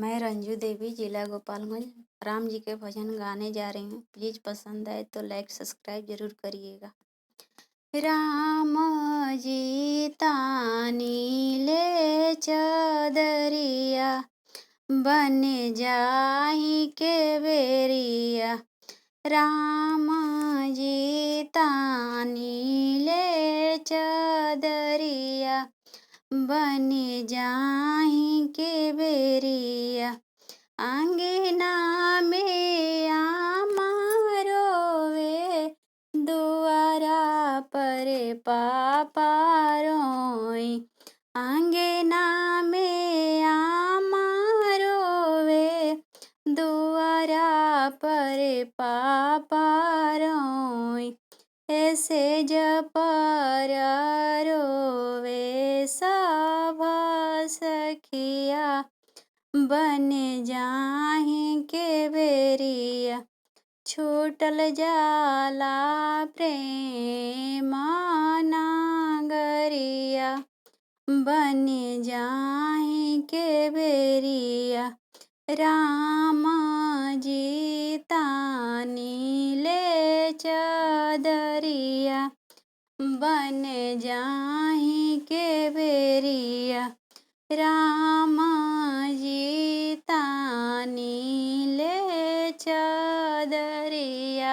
मैं रंजू देवी जिला गोपालगंज राम जी के भजन गाने जा रही हूँ। प्लीज़ पसंद आए तो लाइक सब्सक्राइब जरूर करिएगा। राम जी तानी ले चदरिया बन जाही के बेरिया। राम जी तानी ले चदरिया बन जाही के बेरिया। आंगना में आमा रोवे दुआरा पर पापा रोई। आंगना में आमा रोवे दुआरा पर पापा रोई। ऐसे जपर रोवे सब सखिया बन जाही के बेरिया। छूटल जाला प्रेम नागरिया बन जाही के बेरिया। राम जी तानी ले चदरिया बन जाही के बेरिया। राम जी तानी ले चदरिया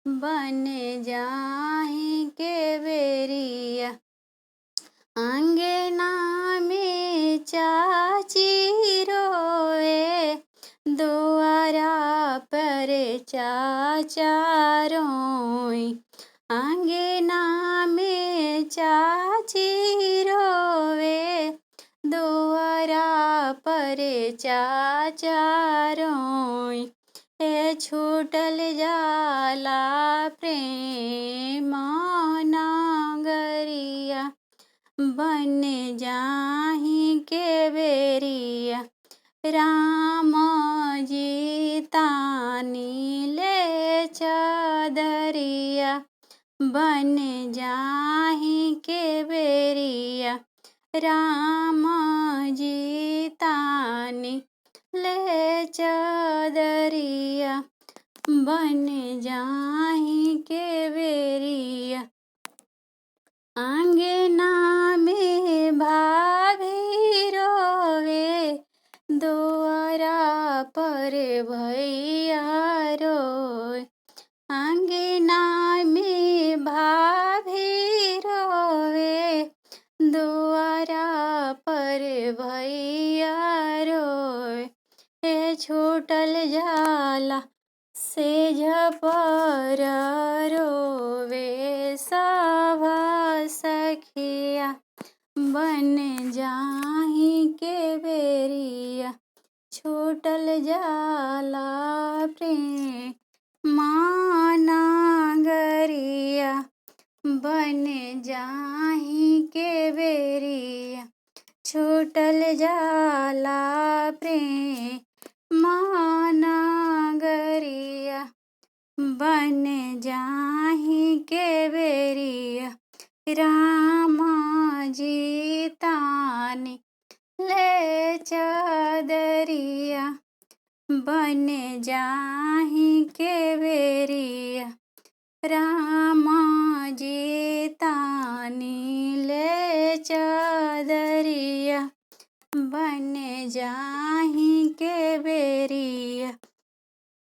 बन जाही के बेरिया। आंगना में चाची रोवे दुआरा पर चाचा रोई। आंगना में चाची रोवे दुआरा पर चाचा रोई। ए छूटल जाला प्रेम नागरिया बन जाही के बेरिया। राम जी तानी ले चदरिया बन जाही के बेरिया। राम जी तानी ले चदरिया बन जाही के बेरिया। आंगना में भाभी रोवे दुआरा पर भैया रोए। आंगना में भाभी रोवे दुआरा पर भैया रोए। ए छूटल जाला सेज पर रोवे सब सखिया बन जाही के बेरिया। छूटल जाला प्रेम नागरिया बन जाही के बेरिया। छूटल जाला प्रेम नागरिया बन जाही के बेरिया। राम जी तानी ले चदरिया बन जाही के बेरिया। राम जी तानी ले चदरिया बन जाही